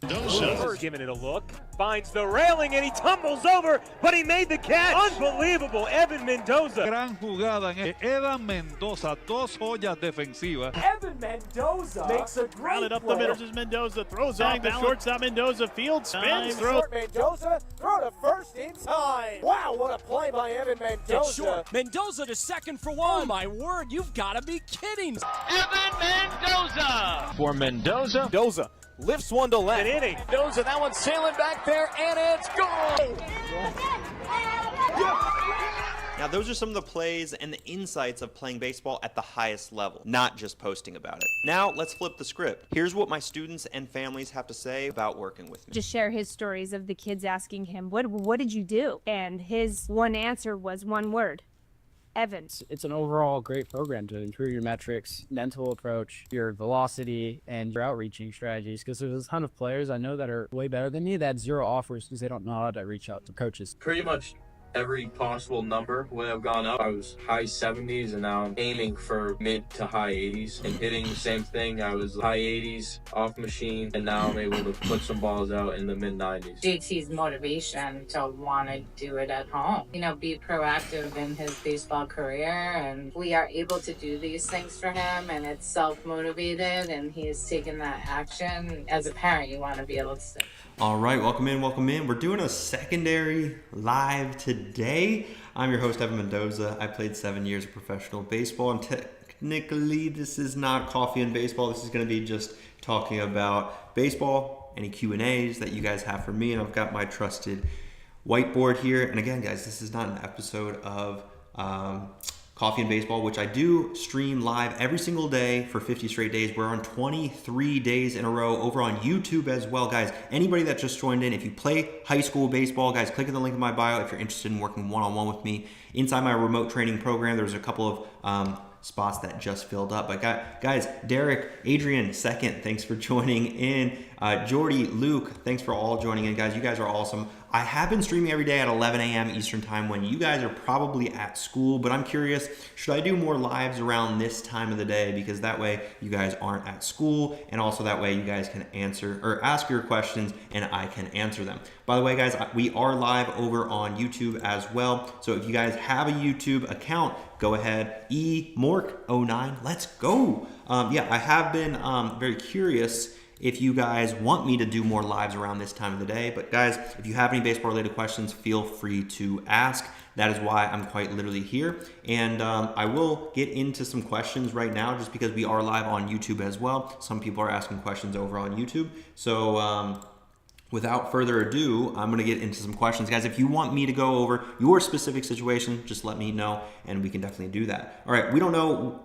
Mendoza's giving it a look, finds the railing and he tumbles over, but he made the catch. Unbelievable, Evan Mendoza. Gran jugada en Evan Mendoza, dos joyas defensivas. Evan Mendoza makes a great rounded up play. the middle. This is Mendoza throws off the shortstop. Mendoza field spins. Mendoza throw to first in time. Wow, what a play by Evan Mendoza. Short. Mendoza to second for one. Oh my word, you've got to be kidding. Evan Mendoza. For Mendoza lifts one to left. An inning. Mendoza, that one's sailing back there, and it's gone. Now, those are some of the plays and the insights of playing baseball at the highest level, not just posting about it. Now, let's flip the script. Here's what my students and families have to say about working with me. Just share his stories of the kids asking him, what did you do? And his one answer was one word: Evan. It's an overall great program to improve your metrics, mental approach, your velocity, and your outreaching strategies. Because there's a ton of players I know that are way better than me that had zero offers because they don't know how to reach out to coaches. Pretty much every possible number when I've gone up. I was high 70s and now I'm aiming for mid to high 80s and hitting the same thing. I was high 80s off machine and now I'm able to put some balls out in the mid 90s. JT's motivation to want to do it at home, be proactive in his baseball career, and we are able to do these things for him, and it's self-motivated and he's taken that action. As a parent, you want to be able to say. All right, welcome in. We're doing a secondary live today. I'm your host, Evan Mendoza. I played 7 years of professional baseball, and technically this is not coffee and baseball. This is going to be just talking about baseball, any Q&As that you guys have for me, and I've got my trusted whiteboard here. And again, guys, this is not an episode of Coffee and Baseball, which I do stream live every single day for 50 straight days. We're on 23 days in a row over on YouTube as well. Guys, anybody that just joined in, if you play high school baseball, guys, click on the link in my bio if you're interested in working one-on-one with me. Inside my remote training program, there's a couple of spots that just filled up. But guys, Derek, Adrian, second, thanks for joining in. Jordy, Luke, thanks for all joining in, guys. You guys are awesome. I have been streaming every day at 11 a.m. Eastern time when you guys are probably at school, but I'm curious, should I do more lives around this time of the day? Because that way you guys aren't at school, and also that way you guys can answer or ask your questions and I can answer them. By the way, guys, we are live over on YouTube as well. So if you guys have a YouTube account, go ahead, eMork09, let's go. I have been very curious if you guys want me to do more lives around this time of the day. But guys, if you have any baseball related questions, feel free to ask. That is why I'm quite literally here. And I will get into some questions right now just because we are live on YouTube as well. Some people are asking questions over on YouTube. So without further ado, I'm going to get into some questions. Guys, if you want me to go over your specific situation, just let me know and we can definitely do that. All right, we don't know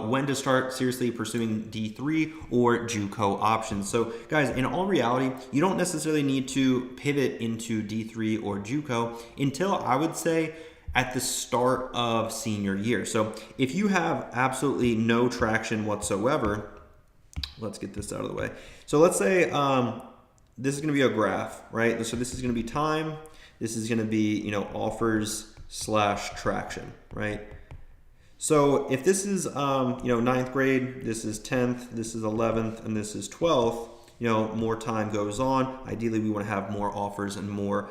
when to start seriously pursuing D3 or JUCO options. So guys, in all reality, you don't necessarily need to pivot into D3 or JUCO until, I would say, at the start of senior year. So if you have absolutely no traction whatsoever, let's get this out of the way. So let's say this is going to be a graph, right? So this is going to be time. This is going to be, offers / traction, right? So if this is, 9th grade, this is 10th, this is 11th, and this is 12th, more time goes on. Ideally, we want to have more offers and more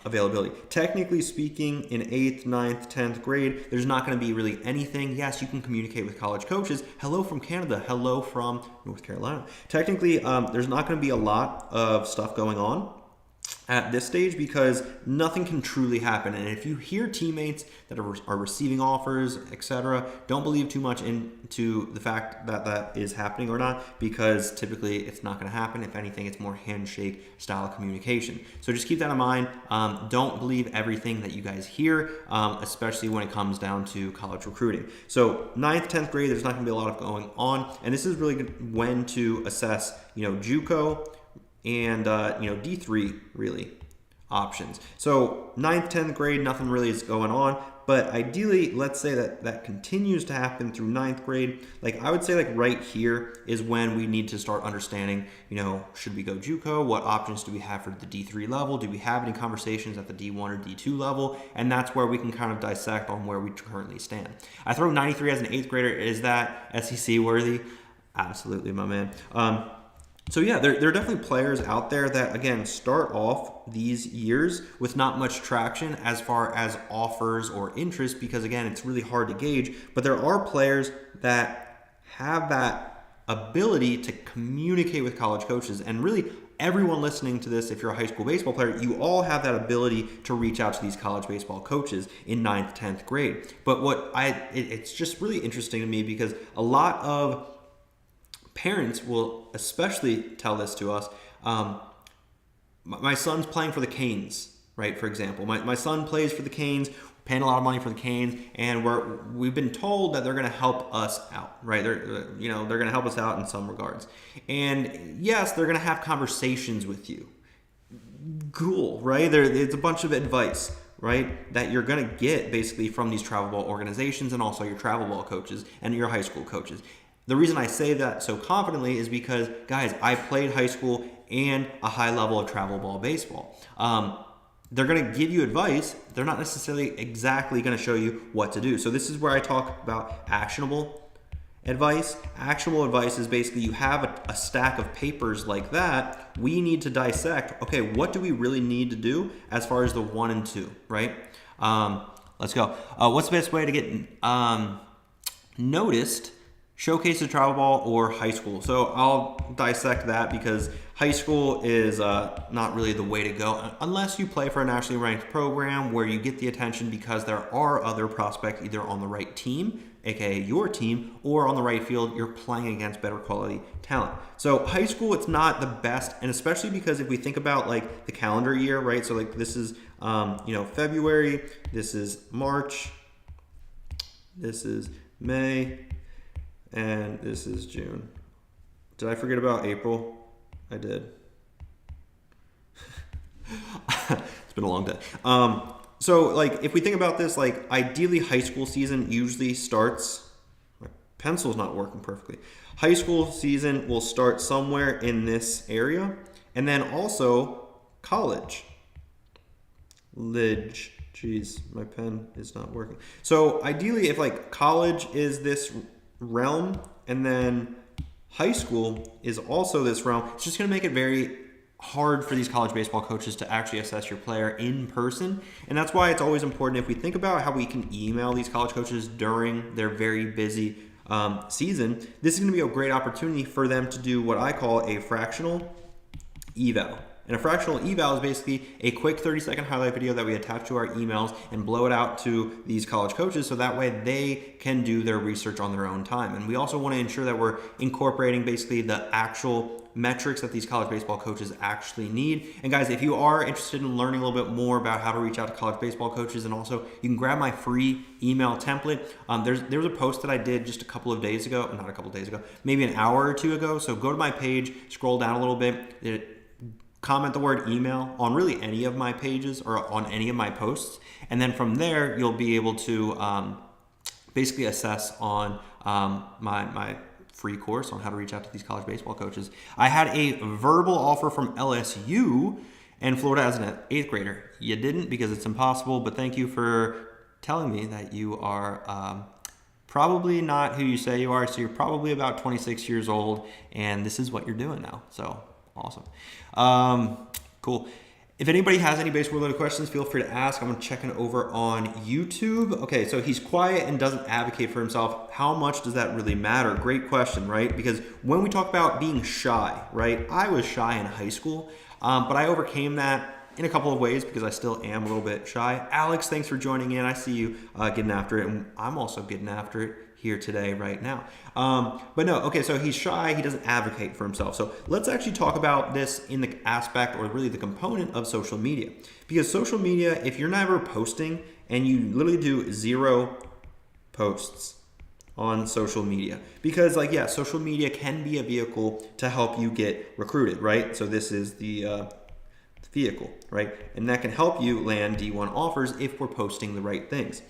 availability. Technically speaking, in 8th, 9th, 10th grade, there's not going to be really anything. Yes, you can communicate with college coaches. Hello from Canada. Hello from North Carolina. Technically, there's not going to be a lot of stuff going on at this stage because nothing can truly happen. And if you hear teammates that are receiving offers, etc., don't believe too much into the fact that that is happening or not, because typically it's not going to happen. If anything, it's more handshake style of communication. So just keep that in mind. Don't believe everything that you guys hear, especially when it comes down to college recruiting. So 9th, 10th grade, there's not going to be a lot of going on. And this is really good when to assess, JUCO and D3 really options. So 9th, 10th grade, nothing really is going on, but ideally, let's say that continues to happen through 9th grade. Like I would say right here is when we need to start understanding, should we go JUCO? What options do we have for the D3 level? Do we have any conversations at the D1 or D2 level? And that's where we can kind of dissect on where we currently stand. I throw 93 as an 8th grader. Is that SEC worthy? Absolutely, my man. So yeah, there are definitely players out there that, again, start off these years with not much traction as far as offers or interest, because again, it's really hard to gauge. But there are players that have that ability to communicate with college coaches. And really, everyone listening to this, if you're a high school baseball player, you all have that ability to reach out to these college baseball coaches in 9th, 10th grade. But it's just really interesting to me, because a lot of parents will especially tell this to us. My son's playing for the Canes, right? For example, my son plays for the Canes, paying a lot of money for the Canes, and we've been told that they're going to help us out, right? They're going to help us out in some regards. And yes, they're going to have conversations with you. Cool, right? It's a bunch of advice, right, that you're going to get basically from these travel ball organizations and also your travel ball coaches and your high school coaches. The reason I say that so confidently is because, guys, I played high school and a high level of travel ball baseball. They're going to give you advice. They're not necessarily exactly going to show you what to do. So this is where I talk about actionable advice. Actionable advice is basically you have a stack of papers like that. We need to dissect, okay, what do we really need to do as far as the 1 and 2, right? Let's go. What's the best way to get noticed? Showcase the travel ball or high school. So I'll dissect that, because high school is not really the way to go unless you play for a nationally ranked program where you get the attention because there are other prospects either on the right team, aka your team, or on the right field, you're playing against better quality talent. So high school, it's not the best, and especially because if we think about like the calendar year, right? So like this is February, this is March, this is May, and this is June. Did I forget about April? I did. It's been a long day. So like if we think about this, like ideally high school season usually starts, my pencil's not working perfectly. High school season will start somewhere in this area, and then also college. Jeez, my pen is not working. So ideally if like college is this realm and then high school is also this realm, it's just going to make it very hard for these college baseball coaches to actually assess your player in person. And that's why it's always important, if we think about how we can email these college coaches during their very busy season, this is going to be a great opportunity for them to do what I call a fractional eval. And a fractional eval is basically a quick 30-second highlight video that we attach to our emails and blow it out to these college coaches, so that way they can do their research on their own time. And we also want to ensure that we're incorporating basically the actual metrics that these college baseball coaches actually need. And guys, if you are interested in learning a little bit more about how to reach out to college baseball coaches, and also you can grab my free email template. There was a post that I did just a couple of days ago, not a couple of days ago, maybe an hour or two ago. So go to my page, scroll down a little bit, comment the word email on really any of my pages or on any of my posts. And then from there, you'll be able to basically assess on my free course on how to reach out to these college baseball coaches. I had a verbal offer from LSU and Florida as an 8th grader. You didn't, because it's impossible, but thank you for telling me that you are probably not who you say you are. So you're probably about 26 years old, and this is what you're doing now. So awesome. Cool. If anybody has any baseball related questions, feel free to ask. I'm checking over on YouTube. Okay, so he's quiet and doesn't advocate for himself. How much does that really matter? Great question, right? Because when we talk about being shy, right? I was shy in high school, but I overcame that in a couple of ways because I still am a little bit shy. Alex, thanks for joining in. I see you getting after it, and I'm also getting after it here today, right now. But no, okay, so he's shy, he doesn't advocate for himself. So let's actually talk about this in the aspect, or really the component of social media. Because social media, if you're never posting and you literally do 0 posts on social media, because like, yeah, social media can be a vehicle to help you get recruited, right? So this is the vehicle, right? And that can help you land D1 offers if we're posting the right things.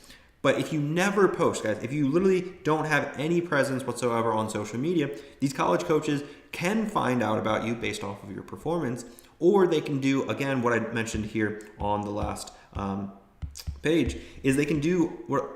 But if you never post, guys, if you literally don't have any presence whatsoever on social media, these college coaches can find out about you based off of your performance, or they can do, again, what I mentioned here on the last page, is they can do what,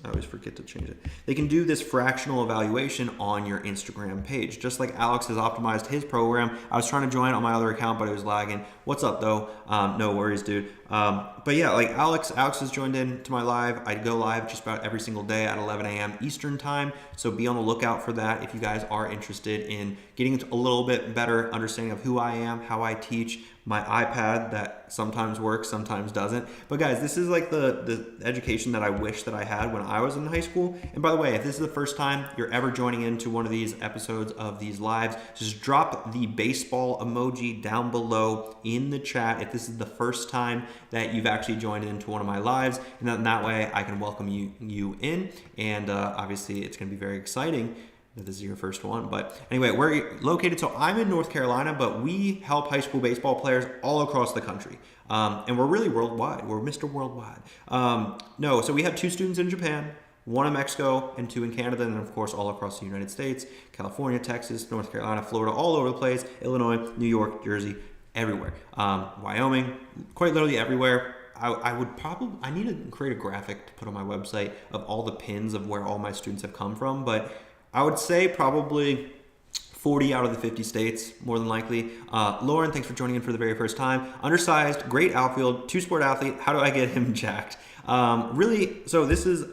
I always forget to change it. They can do this fractional evaluation on your Instagram page. Just like Alex has optimized his program. I was trying to join on my other account, but it was lagging. What's up though? No worries, dude. But yeah, like Alex has joined in to my live. I go live just about every single day at 11 a.m. Eastern time. So be on the lookout for that if you guys are interested in getting a little bit better understanding of who I am, how I teach, my iPad that sometimes works, sometimes doesn't. But guys, this is like the education that I wish that I had when I was in high school. And by the way, if this is the first time you're ever joining into one of these episodes of these lives, just drop the baseball emoji down below in the chat if this is the first time that you've actually joined into one of my lives. And then that way I can welcome you in. And obviously it's gonna be very exciting. This is your first one, but anyway, we're located. So I'm in North Carolina, but we help high school baseball players all across the country, and we're really worldwide. We're Mr. Worldwide. No, so we have 2 students in Japan, 1 in Mexico, and 2 in Canada, and of course all across the United States, California, Texas, North Carolina, Florida, all over the place, Illinois, New York, Jersey, everywhere, Wyoming, quite literally everywhere. I need to create a graphic to put on my website of all the pins of where all my students have come from, but I would say probably 40 out of the 50 states, more than likely. Lauren, thanks for joining in for the very first time. Undersized, great outfield, 2-sport athlete. How do I get him jacked? Really, so this is,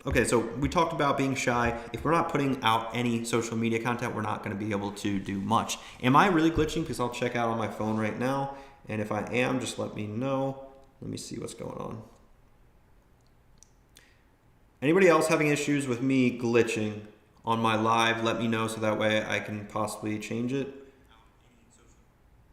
okay, so we talked about being shy. If we're not putting out any social media content, we're not going to be able to do much. Am I really glitching? Because I'll check out on my phone right now. And if I am, just let me know. Let me see what's going on. Anybody else having issues with me glitching on my live, let me know so that way I can possibly change it.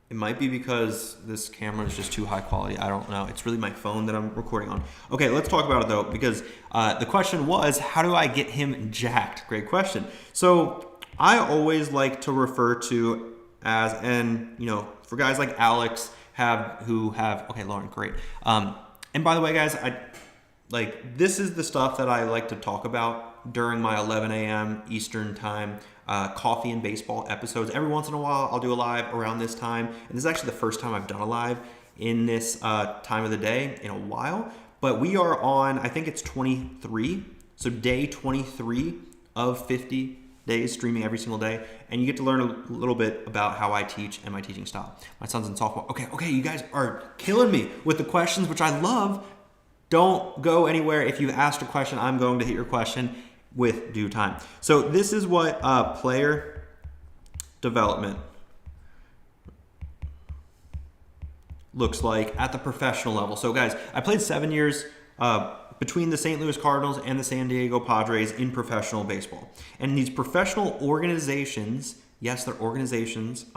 It might be because this camera is just too high quality. I don't know. It's really my phone that I'm recording on. Okay, let's talk about it though, because the question was, how do I get him jacked? Great question. So I always like to refer to as, and you know, for guys like Alex okay, Lauren, great. And by the way, guys, this is the stuff that I like to talk about during my 11 a.m. Eastern time coffee and baseball episodes. Every once in a while, I'll do a live around this time. And this is actually the first time I've done a live in this time of the day in a while. But we are on, I think it's 23. So day 23 of 50 days streaming every single day. And you get to learn a little bit about how I teach and my teaching style. My son's in softball. Okay, you guys are killing me with the questions, which I love. Don't go anywhere. If you've asked a question, I'm going to hit your question with due time. So this is what player development looks like at the professional level. So guys, I played 7 years between the St. Louis Cardinals and the San Diego Padres in professional baseball. And these professional organizations, yes, they're organizations,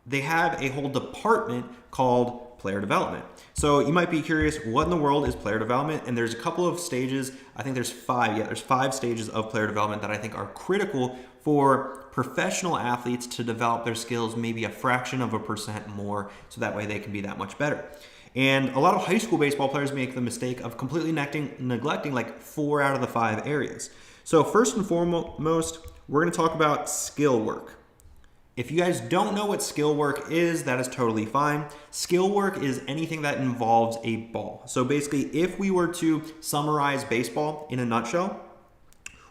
they have a whole department called player development. So you might be curious, what in the world is player development? And there's a couple of stages. I think there's 5. Yeah, there's 5 stages of player development that I think are critical for professional athletes to develop their skills maybe a fraction of a percent more, so that way they can be that much better. And a lot of high school baseball players make the mistake of completely neglecting like 4 out of the 5 areas. So first and foremost, we're going to talk about skill work. If you guys don't know what skill work is, that is totally fine. Skill work is anything that involves a ball. So basically, if we were to summarize baseball in a nutshell,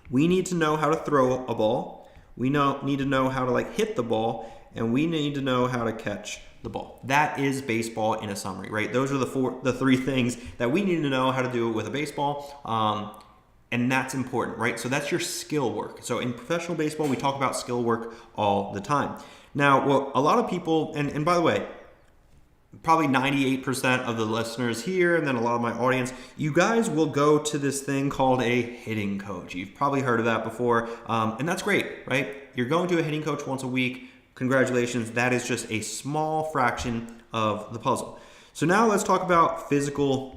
we need to know how to throw a ball. We need to know how to hit the ball, and we need to know how to catch the ball. That is baseball in a summary, right? Those are the 3 things that we need to know how to do with a baseball. And that's important, right? So that's your skill work. So in professional baseball, we talk about skill work all the time. Now, well, a lot of people, and by the way, probably 98% of the listeners here, and then a lot of my audience, you guys will go to this thing called a hitting coach. You've probably heard of that before, and that's great, right? You're going to a hitting coach once a week. Congratulations. That is just a small fraction of the puzzle. So now let's talk about physical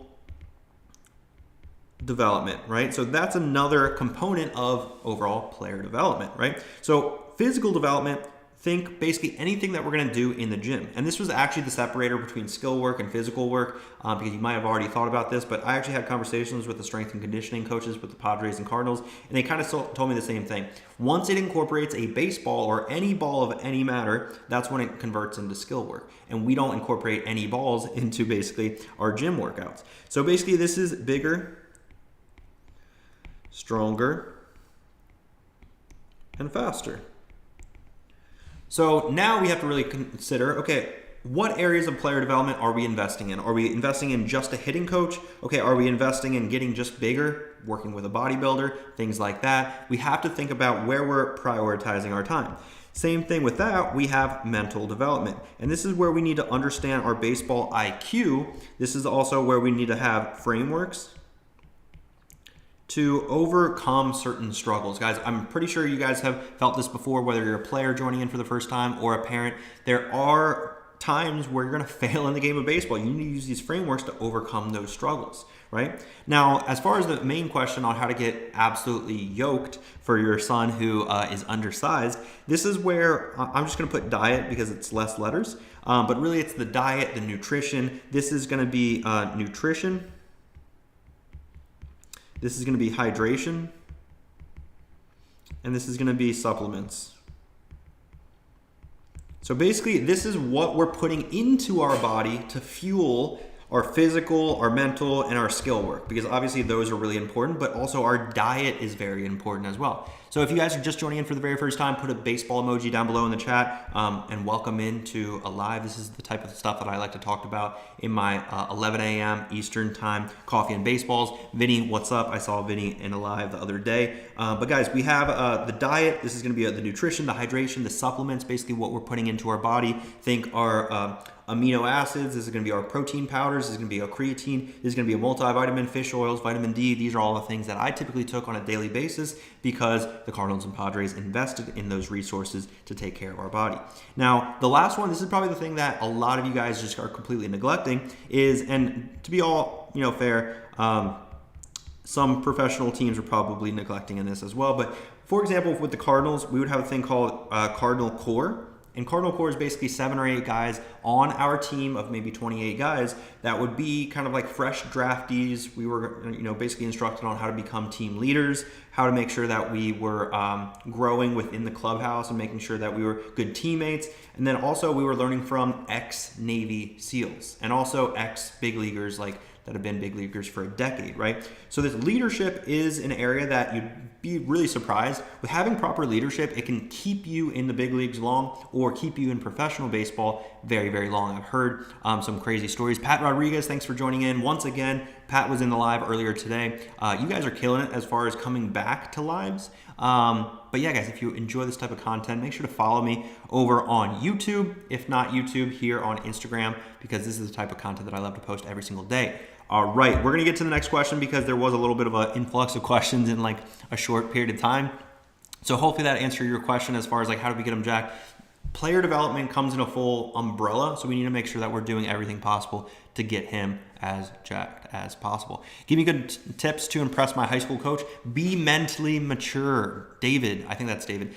development, right? So that's another component of overall player development, right? So physical development, think basically anything that we're going to do in the gym. And this was actually the separator between skill work and physical work, because you might have already thought about this, but I actually had conversations with the strength and conditioning coaches with the Padres and Cardinals, and they kind of told me the same thing. Once it incorporates a baseball or any ball of any matter, that's when it converts into skill work. And we don't incorporate any balls into basically our gym workouts. So basically this is bigger stronger, and faster. So now we have to really consider, okay, what areas of player development are we investing in? Are we investing in just a hitting coach? Okay, are we investing in getting just bigger, working with a bodybuilder, things like that? We have to think about where we're prioritizing our time. Same thing with that, we have mental development. And this is where we need to understand our baseball IQ. This is also where we need to have frameworks to overcome certain struggles. Guys, I'm pretty sure you guys have felt this before, whether you're a player joining in for the first time or a parent. There are times where you're gonna fail in the game of baseball. You need to use these frameworks to overcome those struggles, right? Now, as far as the main question on how to get absolutely yoked for your son who is undersized, this is where I'm just gonna put diet because it's less letters, but really it's the diet, the nutrition. This is gonna be nutrition. This is gonna be hydration. And this is gonna be supplements. So basically, this is what we're putting into our body to fuel our physical, our mental, and our skill work, because obviously those are really important, but also our diet is very important as well. So if you guys are just joining in for the very first time, put a baseball emoji down below in the chat and welcome into a live. This is the type of stuff that I like to talk about in my 11 a.m. Eastern time, coffee and baseballs. Vinny, what's up? I saw Vinny in a live the other day. But guys, we have the diet. This is gonna be the nutrition, the hydration, the supplements, basically what we're putting into our body. Think our amino acids. This is going to be our protein powders. This is going to be our creatine. This is going to be a multivitamin, fish oils, vitamin D. These are all the things that I typically took on a daily basis because the Cardinals and Padres invested in those resources to take care of our body. Now, the last one, this is probably the thing that a lot of you guys just are completely neglecting is, and to be all, fair, some professional teams are probably neglecting in this as well. But for example, with the Cardinals, we would have a thing called Cardinal Core. And Cardinal Core is basically 7 or 8 guys on our team of maybe 28 guys that would be kind of like fresh draftees. We were, basically instructed on how to become team leaders, how to make sure that we were growing within the clubhouse and making sure that we were good teammates. And then also we were learning from ex-Navy SEALs and also ex-big leaguers that have been big leaguers for a decade, right? So this leadership is an area that you'd be really surprised. With having proper leadership, it can keep you in the big leagues long or keep you in professional baseball very, very long. I've heard some crazy stories. Pat Rodriguez, thanks for joining in. Once again, Pat was in the live earlier today. You guys are killing it as far as coming back to lives. But yeah, guys, if you enjoy this type of content, make sure to follow me over on YouTube. If not YouTube, here on Instagram, because this is the type of content that I love to post every single day. All right, we're gonna get to the next question because there was a little bit of an influx of questions in a short period of time. So hopefully that answered your question as far as how do we get them jacked. Player development comes in a full umbrella, so we need to make sure that we're doing everything possible to get him as jacked as possible. Give me good tips to impress my high school coach. Be mentally mature. David, I think that's David.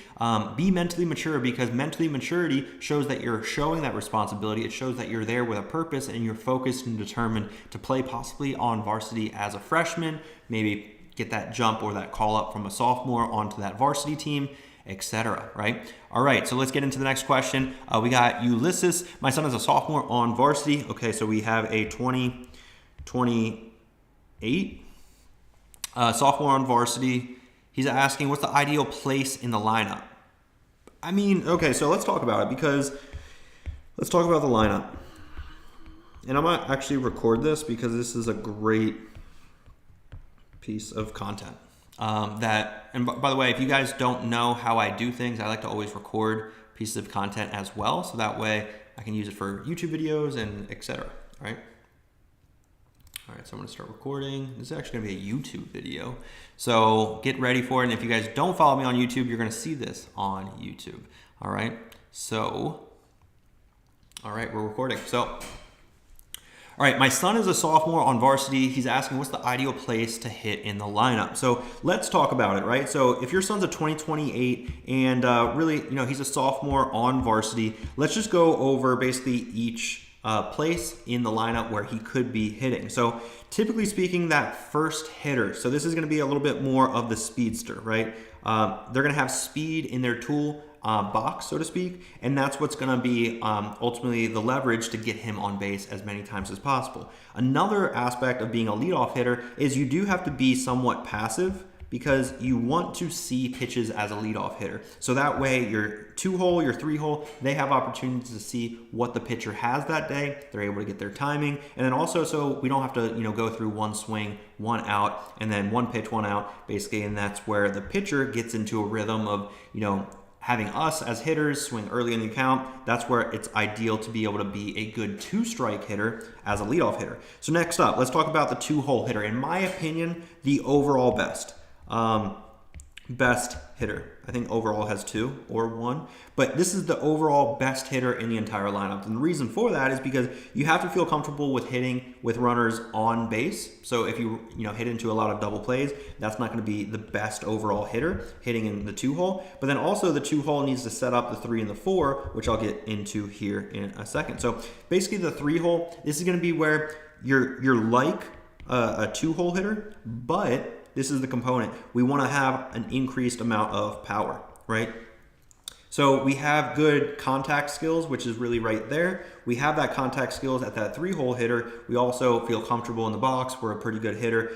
Be mentally mature, because mentally maturity shows that you're showing that responsibility. It shows that you're there with a purpose and you're focused and determined to play possibly on varsity as a freshman, maybe get that jump or that call up from a sophomore onto that varsity team, etc. Right? All right, so let's get into the next question. We got Ulysses. My son is a sophomore on varsity. Okay, so we have a 2028 sophomore on varsity. He's asking, what's the ideal place in the lineup? I mean, okay, so let's talk about it, because let's talk about the lineup. And I might actually record this because this is a great piece of content. And by the way, if you guys don't know how I do things, I like to always record pieces of content as well, so that way I can use it for YouTube videos and etc. Right? All right, so I'm gonna start recording. This is actually gonna be a YouTube video, so get ready for it. And if you guys don't follow me on YouTube, you're gonna see this on YouTube. All right, so, all right, we're recording. So, all right, my son is a sophomore on varsity. He's asking, what's the ideal place to hit in the lineup? So let's talk about it, right? So if your son's a 2028 and really, he's a sophomore on varsity, let's just go over basically each place in the lineup where he could be hitting. So typically speaking, that first hitter, so this is gonna be a little bit more of the speedster, right? They're gonna have speed in their tool box, so to speak, and that's what's going to be ultimately the leverage to get him on base as many times as possible. Another aspect of being a leadoff hitter is you do have to be somewhat passive, because you want to see pitches as a leadoff hitter. So that way your 2-hole, your 3-hole, they have opportunities to see what the pitcher has that day. They're able to get their timing. And then also, so we don't have to, go through one swing, one out, and then one pitch, one out, basically. And that's where the pitcher gets into a rhythm of, having us as hitters swing early in the count. That's where it's ideal to be able to be a good 2-strike hitter as a leadoff hitter. So next up, let's talk about the 2-hole hitter. In my opinion, the overall best. Best hitter. I think overall has 2 or 1, but this is the overall best hitter in the entire lineup. And the reason for that is because you have to feel comfortable with hitting with runners on base. So if you hit into a lot of double plays, that's not going to be the best overall hitter hitting in the 2-hole. But then also the 2-hole needs to set up the 3 and the 4, which I'll get into here in a second. So basically the 3-hole, this is going to be where you're like a 2-hole hitter, but this is the component. We want to have an increased amount of power, right? So we have good contact skills, which is really right there. We have that contact skills at that 3-hole hitter. We also feel comfortable in the box. We're a pretty good hitter,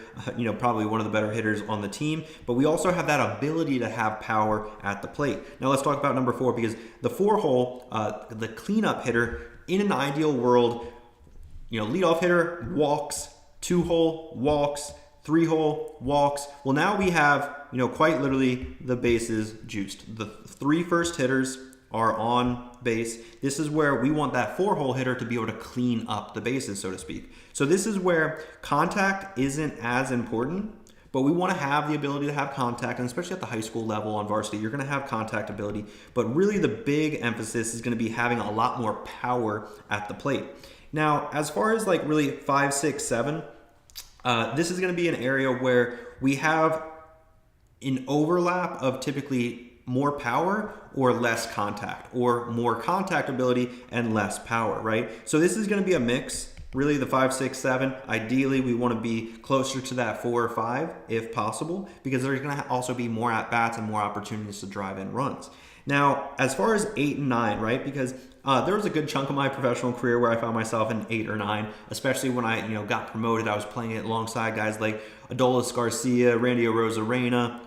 probably one of the better hitters on the team. But we also have that ability to have power at the plate. Now let's talk about number 4, because the 4-hole, the cleanup hitter, in an ideal world, leadoff hitter walks, 2-hole walks, 3-hole walks. Well, now we have, quite literally the bases juiced. The 3 first hitters are on base. This is where we want that 4-hole hitter to be able to clean up the bases, so to speak. So this is where contact isn't as important, but we want to have the ability to have contact, and especially at the high school level on varsity, you're going to have contact ability. But really the big emphasis is going to be having a lot more power at the plate. Now, as far as like really 5, 6, 7, this is going to be an area where we have an overlap of typically more power or less contact, or more contact ability and less power, right? So this is going to be a mix, really the 5, 6, 7. Ideally, we want to be closer to that 4 or 5 if possible, because there's going to also be more at-bats and more opportunities to drive in runs. Now, as far as 8 and 9, right? Because there was a good chunk of my professional career where I found myself in 8 or 9, especially when I, got promoted. I was playing it alongside guys like Adolis Garcia, Randy Arozarena,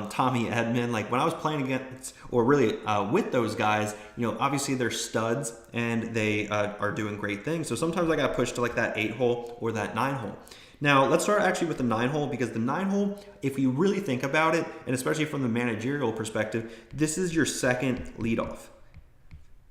Tommy Edman. Like when I was playing against, or really with those guys, obviously they're studs and they are doing great things. So sometimes I got pushed to like that 8-hole or that 9-hole. Now, let's start actually with the 9-hole, because the 9-hole, if you really think about it, and especially from the managerial perspective, this is your second leadoff.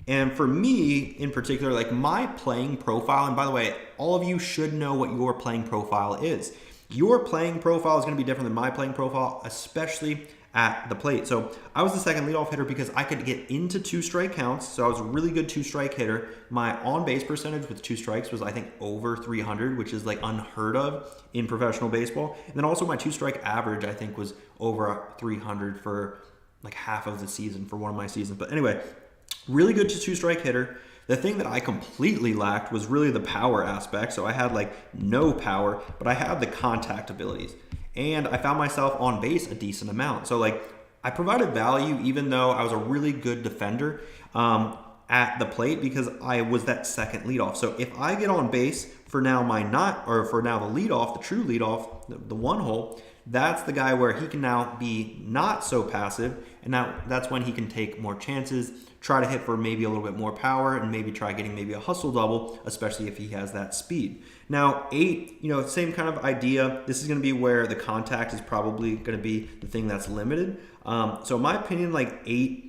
And for me, in particular, like my playing profile, and by the way, all of you should know what your playing profile is. Your playing profile is going to be different than my playing profile, especially at the plate. So I was the second leadoff hitter because I could get into 2-strike counts. So I was a really good 2-strike hitter. My on-base percentage with 2 strikes was, I think, over 300, which is like unheard of in professional baseball. And then also my 2-strike average, I think, was over 300 for like half of the season, for one of my seasons. But anyway, really good 2-strike hitter. The thing that I completely lacked was really the power aspect. So I had like no power, but I had the contact abilities. And I found myself on base a decent amount. So like I provided value even though I was a really good defender at the plate, because I was that second leadoff. So if I get on base for now the leadoff, the true leadoff, the 1-hole, that's the guy where he can now be not so passive, and now that's when he can take more chances, try to hit for maybe a little bit more power, and maybe try getting maybe a hustle double, especially if he has that speed. Now 8, same kind of idea. This is going to be where the contact is probably going to be the thing that's limited. So in my opinion, like 8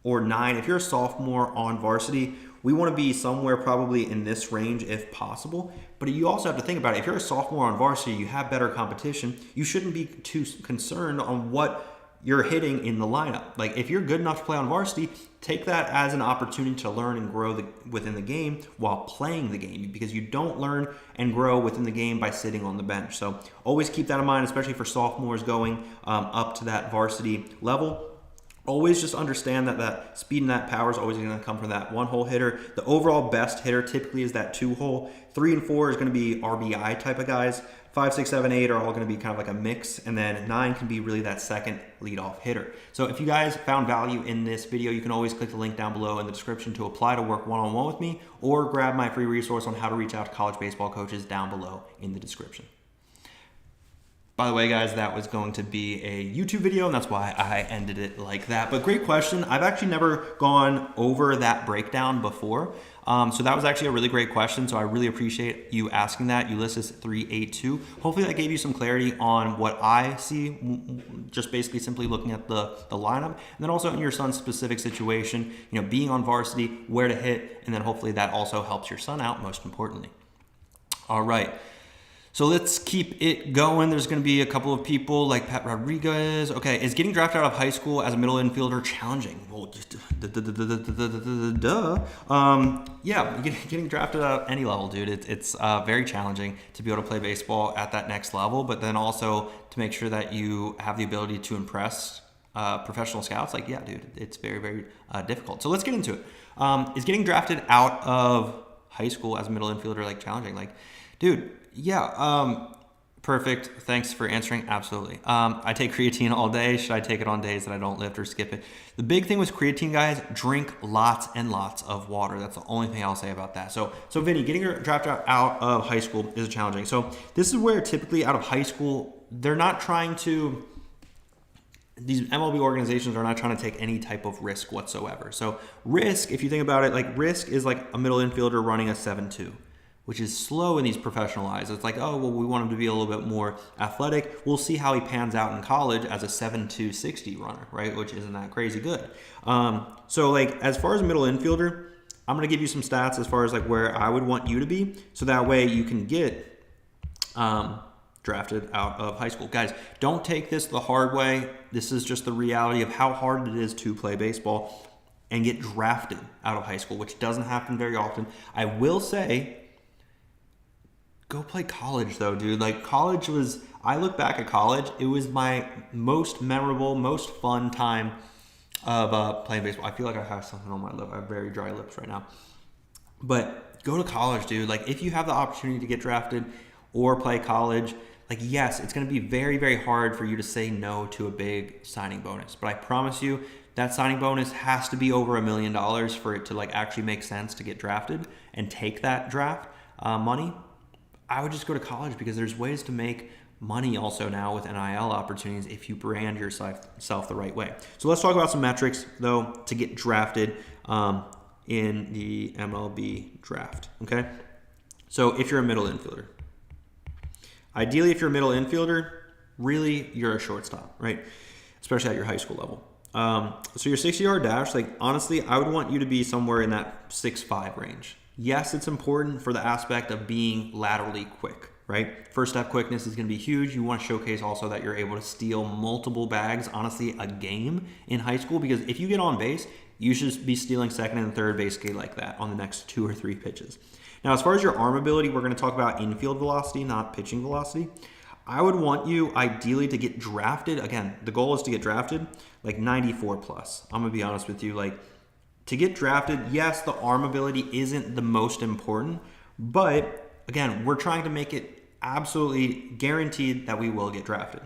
or 9, if you're a sophomore on varsity, we want to be somewhere probably in this range if possible. But you also have to think about it. If you're a sophomore on varsity, you have better competition. You shouldn't be too concerned on what you're hitting in the lineup. Like if you're good enough to play on varsity, take that as an opportunity to learn and grow within the game while playing the game, because you don't learn and grow within the game by sitting on the bench. So always keep that in mind, especially for sophomores going up to that varsity level. Always just understand that speed and that power is always going to come from that 1-hole hitter. The overall best hitter typically is that 2-hole. 3 and 4 is going to be RBI type of guys. 5, 6, 7, 8 are all going to be kind of like a mix. And then 9 can be really that second leadoff hitter. So if you guys found value in this video, you can always click the link down below in the description to apply to work one-on-one with me, or grab my free resource on how to reach out to college baseball coaches down below in the description. By the way, guys, that was going to be a YouTube video, and that's why I ended it like that. But great question. I've actually never gone over that breakdown before. So that was actually a really great question. So I really appreciate you asking that. Ulysses 382. Hopefully that gave you some clarity on what I see, just basically simply looking at the lineup. And then also in your son's specific situation, you know, being on varsity, where to hit, and then hopefully that also helps your son out, most importantly. All right. So let's keep it going. There's going to be a couple of people like Pat Rodriguez. Okay, is getting drafted out of high school as a middle infielder challenging? Well, yeah, getting drafted at any level, dude. It's very challenging to be able to play baseball at that next level, but then also to make sure that you have the ability to impress professional scouts. Like, yeah, dude, it's very, very difficult. So let's get into it. Is getting drafted out of high school as a middle infielder like challenging? Like, dude. Yeah, perfect. Thanks for answering. Absolutely. I take creatine all day. Should I take it on days that I don't lift or skip it? The big thing with creatine, guys, drink lots and lots of water. That's the only thing I'll say about that. So Vinny, getting drafted out of high school is challenging. So this is where typically out of high school, they're not trying to, these MLB organizations are not trying to take any type of risk whatsoever. So risk, if you think about it, like risk is like a middle infielder running a 7.2. Which is slow in these professional eyes. It's like, oh, well, we want him to be a little bit more athletic. We'll see how he pans out in college as a 7.2 60 runner, right? Which isn't that crazy good. So like, as far as middle infielder, I'm gonna give you some stats as far as like where I would want you to be. So that way you can get drafted out of high school. Guys, don't take this the hard way. This is just the reality of how hard it is to play baseball and get drafted out of high school, which doesn't happen very often. I will say, go play college though, dude. Like college was, I look back at college, it was my most memorable, most fun time of playing baseball. I feel like I have something on my lip. I have very dry lips right now. But go to college, dude. Like if you have the opportunity to get drafted or play college, like yes, it's gonna be very, very hard for you to say no to a big signing bonus. But I promise you, that signing bonus has to be over $1 million for it to like actually make sense to get drafted and take that draft money. I would just go to college because there's ways to make money also now with NIL opportunities if you brand yourself the right way. So let's talk about some metrics though to get drafted in the MLB draft, okay? So if you're a middle infielder, ideally if you're a middle infielder, really you're a shortstop, right? Especially at your high school level. So your 60-yard dash, like honestly, I would want you to be somewhere in that 6'5" range. Yes, it's important for the aspect of being laterally quick, right? First step quickness is going to be huge. You want to showcase also that you're able to steal multiple bags, honestly, a game in high school, because if you get on base, you should be stealing second and third basically like that on the next 2 or 3 pitches. Now, as far as your arm ability, we're going to talk about infield velocity, not pitching velocity. I would want you ideally to get drafted. Again, the goal is to get drafted like 94 plus. I'm going to be honest with you, like, to get drafted, yes, the arm ability isn't the most important, but again, we're trying to make it absolutely guaranteed that we will get drafted.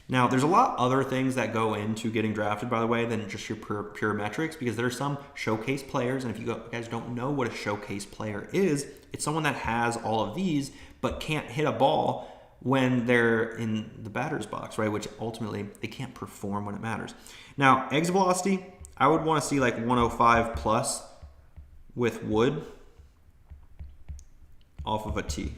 Now, there's a lot other things that go into getting drafted, by the way, than just your pure metrics, because there are some showcase players, and if you guys don't know what a showcase player is, it's someone that has all of these, but can't hit a ball when they're in the batter's box, right? Which ultimately, they can't perform when it matters. Now, exit velocity, I would want to see like 105 plus with wood off of a tee.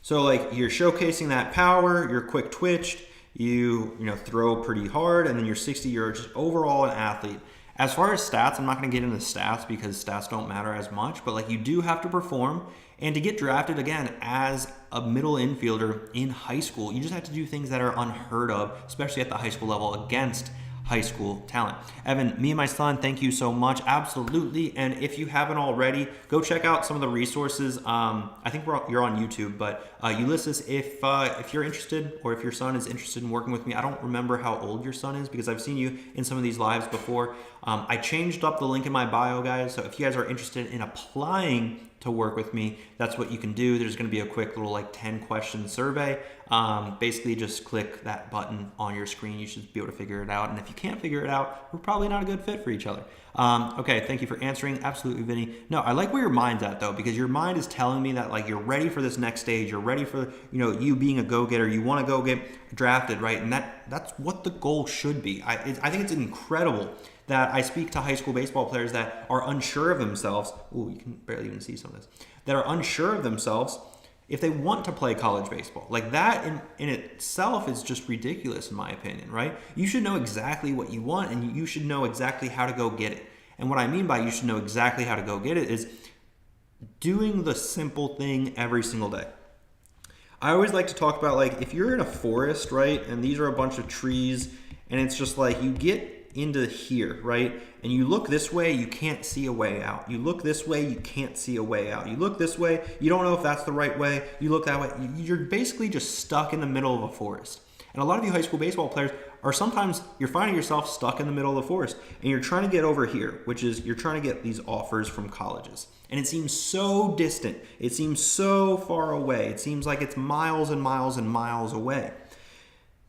So like you're showcasing that power, you're quick twitched, you throw pretty hard, and then you're 60, you're just overall an athlete. As far as stats, I'm not going to get into stats because stats don't matter as much, but like you do have to perform, and to get drafted again as a middle infielder in high school, you just have to do things that are unheard of, especially at the high school level against high school talent. Evan, me and my son, thank you so much. Absolutely. And if you haven't already, go check out some of the resources. I think you're on YouTube, but Ulysses, if you're interested, or if your son is interested in working with me, I don't remember how old your son is because I've seen you in some of these lives before. I changed up the link in my bio, guys. So if you guys are interested in applying to work with me, that's what you can do. There's going to be a quick little like 10 question survey. Basically just click that button on your screen. You should be able to figure it out. And if you can't figure it out, we're probably not a good fit for each other. Okay, thank you for answering. Absolutely, Vinny. No, I like where your mind's at though, because your mind is telling me that like you're ready for this next stage. You're ready for, you know, you being a go-getter. You want to go get drafted, right? And that's what the goal should be. I think it's incredible that I speak to high school baseball players that are unsure of themselves. Ooh, you can barely even see some of this. That are unsure of themselves if they want to play college baseball. Like that in itself is just ridiculous in my opinion, right? You should know exactly what you want and you should know exactly how to go get it. And what I mean by you should know exactly how to go get it is doing the simple thing every single day. I always like to talk about like if you're in a forest, right? And these are a bunch of trees and it's just like you get into here, right? And you look this way, you can't see a way out. You look this way, you can't see a way out. You look this way, you don't know if that's the right way. You look that way, you're basically just stuck in the middle of a forest. And a lot of you high school baseball players are sometimes, you're finding yourself stuck in the middle of the forest and you're trying to get over here, which is you're trying to get these offers from colleges. And it seems so distant. It seems so far away. It seems like it's miles and miles and miles away.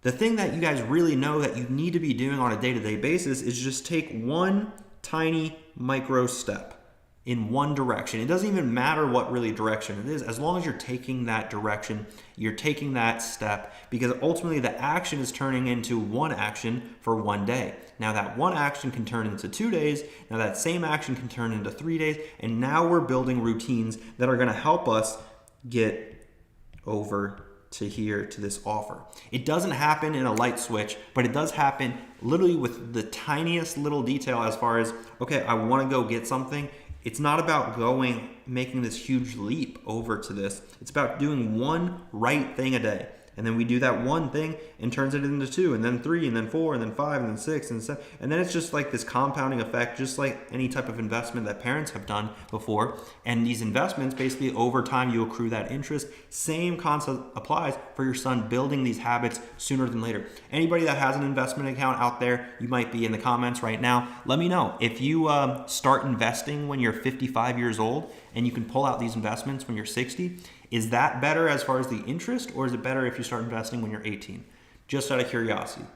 The thing that you guys really know that you need to be doing on a day-to-day basis is just take one tiny micro step in one direction. It doesn't even matter what really direction it is, as long as you're taking that direction, you're taking that step, because ultimately the action is turning into one action for one day. Now that one action can turn into 2 days, now that same action can turn into 3 days, and now we're building routines that are gonna help us get over to here to this offer. It doesn't happen in a light switch, but it does happen literally with the tiniest little detail as far as, okay, I want to go get something. It's not about making this huge leap over to this. It's about doing one right thing a day. And then we do that one thing and turns it into 2 and then 3 and then 4 and then 5 and then 6 and 7. And then it's just like this compounding effect, just like any type of investment that parents have done before. And these investments, basically over time, you accrue that interest. Same concept applies for your son building these habits sooner than later. Anybody that has an investment account out there, you might be in the comments right now. Let me know. If you start investing when you're 55 years old and you can pull out these investments when you're 60, is that better as far as the interest, or is it better if you start investing when you're 18? Just out of curiosity.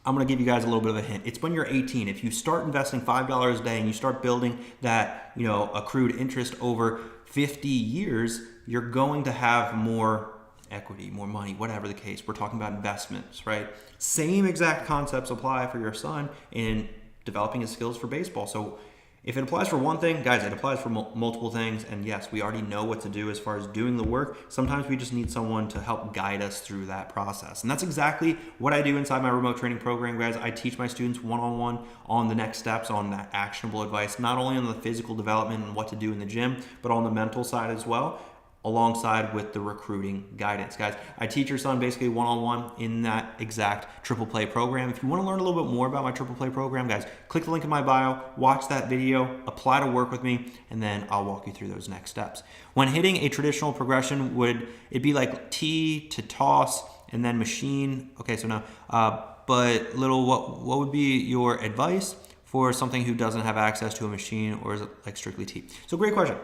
I'm gonna give you guys a little bit of a hint. It's when you're 18. If you start investing $5 a day and you start building that, you know, accrued interest over 50 years, you're going to have more equity, more money, whatever the case. We're talking about investments, right? Same exact concepts apply for your son in developing his skills for baseball. So if it applies for one thing, guys, it applies for multiple things. And yes, we already know what to do as far as doing the work. Sometimes we just need someone to help guide us through that process. And that's exactly what I do inside my remote training program, guys. I teach my students one-on-one on the next steps, on that actionable advice, not only on the physical development and what to do in the gym, but on the mental side as well, alongside with the recruiting guidance. Guys, I teach your son basically one-on-one in that exact triple play program. If you want to learn a little bit more about my triple play program, guys, click the link in my bio, watch that video, apply to work with me, and then I'll walk you through those next steps. When hitting a traditional progression, would it be like tee to toss and then machine? Okay, so no, but little, what would be your advice for something who doesn't have access to a machine, or is it like strictly tee? So great question.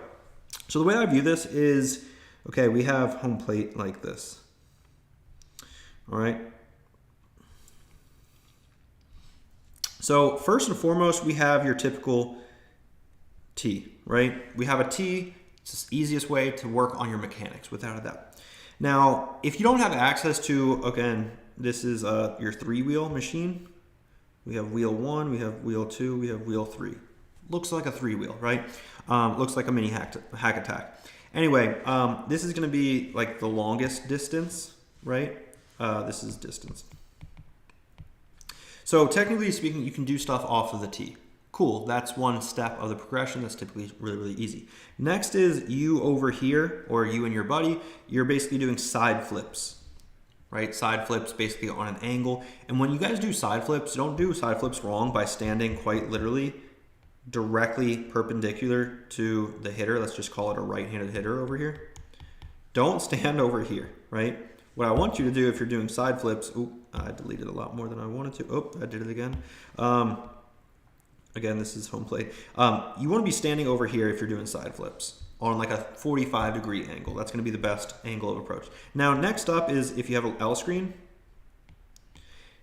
So the way I view this is, okay, we have home plate like this. All right. So first and foremost, we have your typical tee, right? We have a tee. It's the easiest way to work on your mechanics, without a doubt. Now, if you don't have access to, again, this is your 3-wheel machine. We have wheel 1, we have wheel 2, we have wheel 3. Looks like a 3-wheel, right? Looks like a mini hack attack. Anyway, this is going to be like the longest distance, right? This is distance. So technically speaking, you can do stuff off of the tee. Cool, that's one step of the progression. That's typically really, really easy. Next is you over here, or you and your buddy, you're basically doing side flips, right? Side flips basically on an angle. And when you guys do side flips, don't do side flips wrong by standing quite literally directly perpendicular to the hitter. Let's just call it a right-handed hitter over here. Don't stand over here, right? What I want you to do if you're doing side flips, I deleted a lot more than I wanted to. I did it again. Again, this is home plate. You want to be standing over here if you're doing side flips, on like a 45-degree angle. That's going to be the best angle of approach. Now, next up is if you have an L screen,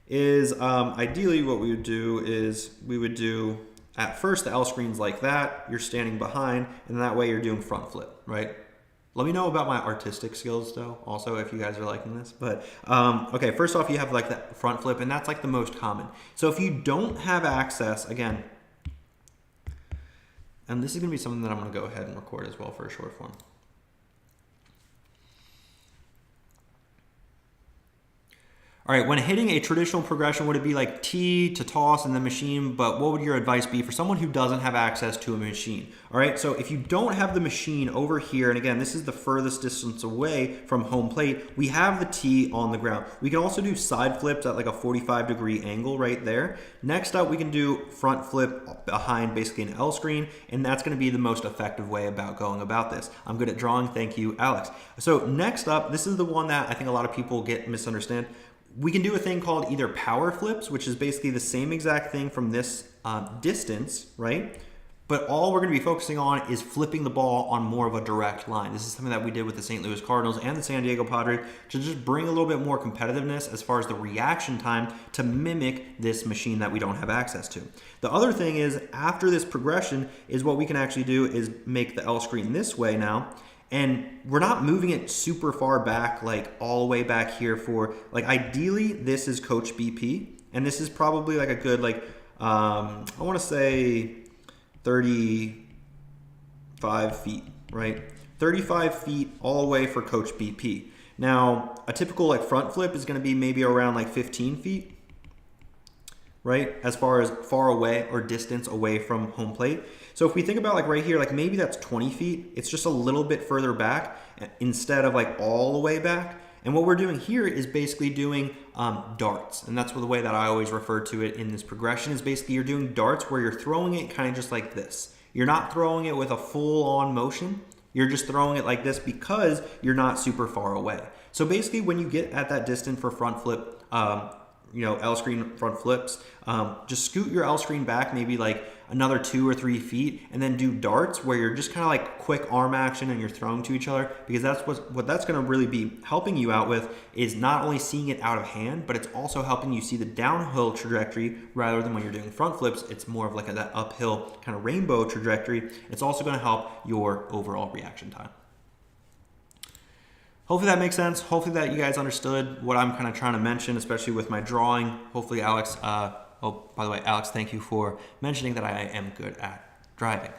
is ideally what we would do is we would do at first the L screen's like that. You're standing behind, and that way you're doing front flip, right? Let me know about my artistic skills though, also, if you guys are liking this. But okay, first off, you have like that front flip, and that's like the most common. So if you don't have access, again, and this is gonna be something that I'm gonna go ahead and record as well for a short form. All right, when hitting a traditional progression, would it be like T to toss and then machine? But what would your advice be for someone who doesn't have access to a machine? All right, so if you don't have the machine over here, and again, this is the furthest distance away from home plate, we have the T on the ground. We can also do side flips at like a 45-degree angle right there. Next up, we can do front flip behind basically an L screen, and that's gonna be the most effective way about going about this. I'm good at drawing, thank you, Alex. So next up, this is the one that I think a lot of people misunderstand. We can do a thing called either power flips, which is basically the same exact thing from this distance, right? But all we're going to be focusing on is flipping the ball on more of a direct line. This is something that we did with the St. Louis Cardinals and the San Diego Padres to just bring a little bit more competitiveness as far as the reaction time to mimic this machine that we don't have access to. The other thing is, after this progression, is what we can actually do is make the L screen this way now. And we're not moving it super far back, like all the way back here for, like ideally this is Coach BP. And this is probably like a good, like, I want to say 35 feet, right? 35 feet all the way for Coach BP. Now, a typical like front flip is going to be maybe around like 15 feet, right? As far as far away or distance away from home plate. So if we think about like right here, like maybe that's 20 feet. It's just a little bit further back instead of like all the way back. And what we're doing here is basically doing darts. And that's the way that I always refer to it in this progression is basically you're doing darts where you're throwing it kind of just like this. You're not throwing it with a full on motion. You're just throwing it like this because you're not super far away. So basically when you get at that distance for front flip, L screen front flips, just scoot your L screen back maybe like another 2 or 3 feet and then do darts where you're just kind of like quick arm action and you're throwing to each other, because that's what that's going to really be helping you out with is not only seeing it out of hand, but it's also helping you see the downhill trajectory rather than when you're doing front flips. It's more of like that uphill kind of rainbow trajectory. It's also going to help your overall reaction time. Hopefully that makes sense. Hopefully that you guys understood what I'm kind of trying to mention, especially with my drawing. Hopefully Alex, oh, by the way, Alex, thank you for mentioning that I am good at drawing.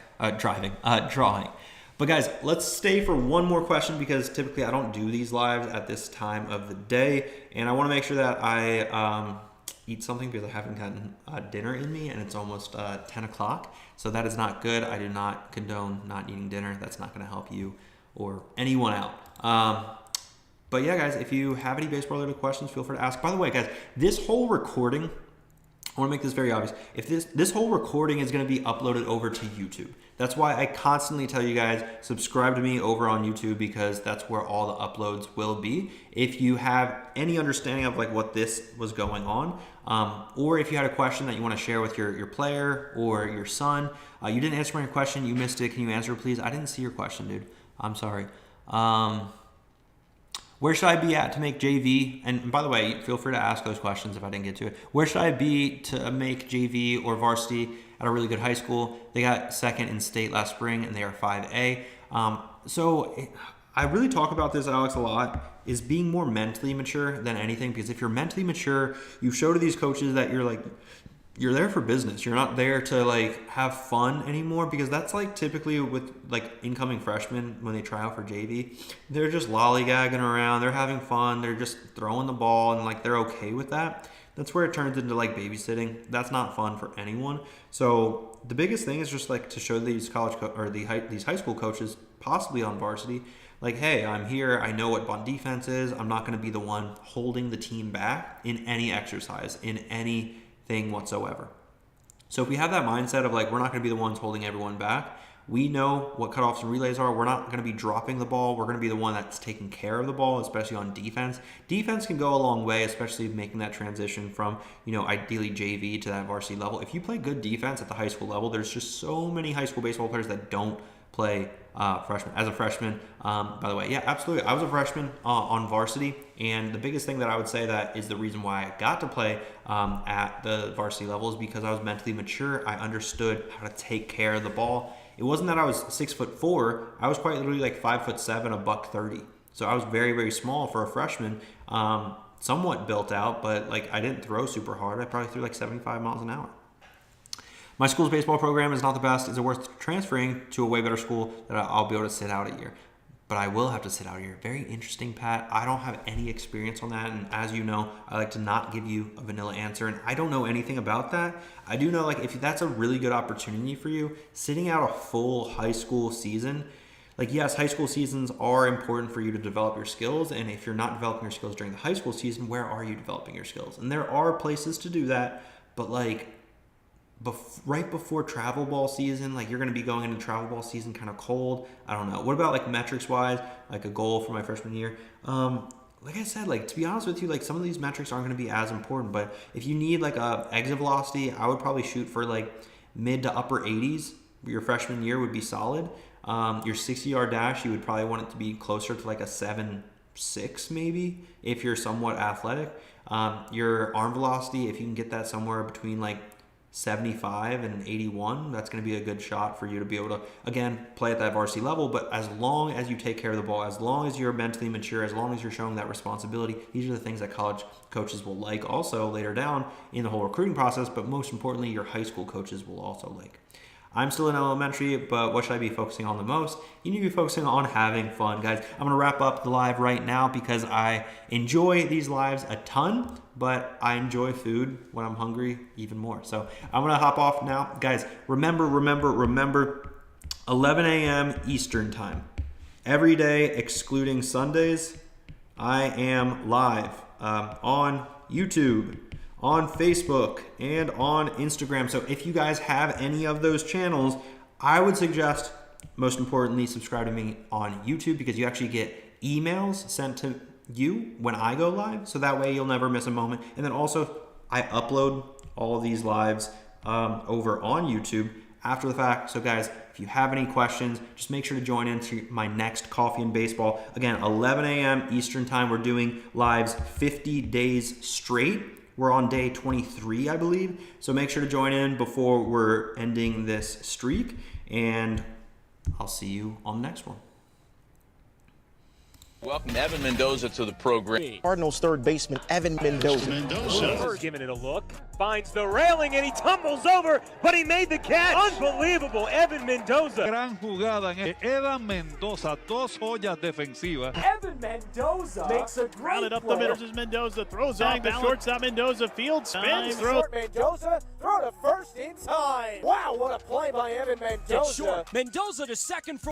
But guys, let's stay for one more question because typically I don't do these lives at this time of the day. And I want to make sure that I eat something because I haven't gotten dinner in me and it's almost 10 o'clock. So that is not good. I do not condone not eating dinner. That's not going to help you or anyone out. But yeah, guys, if you have any baseball-related questions, feel free to ask. By the way, guys, this whole recording, I want to make this very obvious. If this whole recording is going to be uploaded over to YouTube. That's why I constantly tell you guys, subscribe to me over on YouTube because that's where all the uploads will be. If you have any understanding of like what this was going on, or if you had a question that you want to share with your player or your son, you didn't answer my question, you missed it. Can you answer, please? I didn't see your question, dude. I'm sorry. Where should I be at to make JV? And by the way, feel free to ask those questions if I didn't get to it. Where should I be to make JV or varsity at a really good high school? They got second in state last spring and they are 5A. So I really talk about this, Alex, a lot, is being more mentally mature than anything. Because if you're mentally mature, you show to these coaches that you're there for business. You're not there to like have fun anymore, because that's like typically with like incoming freshmen when they try out for JV, they're just lollygagging around, they're having fun, they're just throwing the ball and like they're okay with that. That's where it turns into like babysitting. That's not fun for anyone. So the biggest thing is just like to show these these high school coaches, possibly on varsity, like, hey, I'm here. I know what on defense is. I'm not going to be the one holding the team back in any exercise, in any thing whatsoever. So if we have that mindset of like, we're not going to be the ones holding everyone back, we know what cutoffs and relays are. We're not going to be dropping the ball. We're going to be the one that's taking care of the ball, especially on defense. Defense can go a long way, especially making that transition from, ideally JV to that varsity level. If you play good defense at the high school level, there's just so many high school baseball players that don't play as a freshman. By the way, yeah, absolutely. I was a freshman on varsity, and the biggest thing that I would say that is the reason why I got to play at the varsity level is because I was mentally mature. I understood how to take care of the ball. It wasn't that I was 6'4". I was quite literally like 5'7", $130. So I was very, very small for a freshman. Somewhat built out, but like I didn't throw super hard. I probably threw like 75 miles an hour. My school's baseball program is not the best. Is it worth transferring to a way better school that I'll be able to sit out a year? But I will have to sit out a year. Very interesting, Pat. I don't have any experience on that. And as you know, I like to not give you a vanilla answer. And I don't know anything about that. I do know, like, if that's a really good opportunity for you, sitting out a full high school season, like, yes, high school seasons are important for you to develop your skills. And if you're not developing your skills during the high school season, where are you developing your skills? And there are places to do that. But, like, right before travel ball season, like you're going to be going into travel ball season kind of cold. I don't know. What about like metrics wise, like a goal for my freshman year? Like I said, like to be honest with you, like some of these metrics aren't going to be as important, but if you need like a exit velocity, I would probably shoot for like mid to upper 80s. Your freshman year would be solid. Your 60-yard dash, you would probably want it to be closer to like a 7.6 maybe if you're somewhat athletic. Your arm velocity, if you can get that somewhere between like 75 and 81, that's going to be a good shot for you to be able to, again, play at that varsity level. But as long as you take care of the ball, as long as you're mentally mature, as long as you're showing that responsibility, these are the things that college coaches will like also later down in the whole recruiting process, but most importantly, your high school coaches will also like. I'm still in elementary, but what should I be focusing on the most? You need to be focusing on having fun, guys. I'm going to wrap up the live right now because I enjoy these lives a ton, but I enjoy food when I'm hungry even more. So I'm going to hop off now. Guys, remember, 11 a.m. Eastern time. Every day, excluding Sundays, I am live on YouTube, on Facebook, and on Instagram. So if you guys have any of those channels, I would suggest, most importantly, subscribe to me on YouTube because you actually get emails sent to you when I go live. So that way you'll never miss a moment. And then also I upload all of these lives over on YouTube after the fact. So guys, if you have any questions, just make sure to join into my next Coffee and Baseball. Again, 11 a.m. Eastern time. We're doing lives 50 days straight. We're on day 23, I believe. So make sure to join in before we're ending this streak. And I'll see you on the next one. Welcome Evan Mendoza to the program. Cardinals third baseman Evan Mendoza. Giving it a look, finds the railing and he tumbles over, but he made the catch. Unbelievable, Evan Mendoza. Gran jugada en Evan Mendoza, dos joyas defensivas. Evan Mendoza makes a great Rounded up the middle. Mendoza throws off the shortstop. Mendoza field spins. Mendoza throw to first in time. Wow, what a play by Evan Mendoza. Mendoza to second for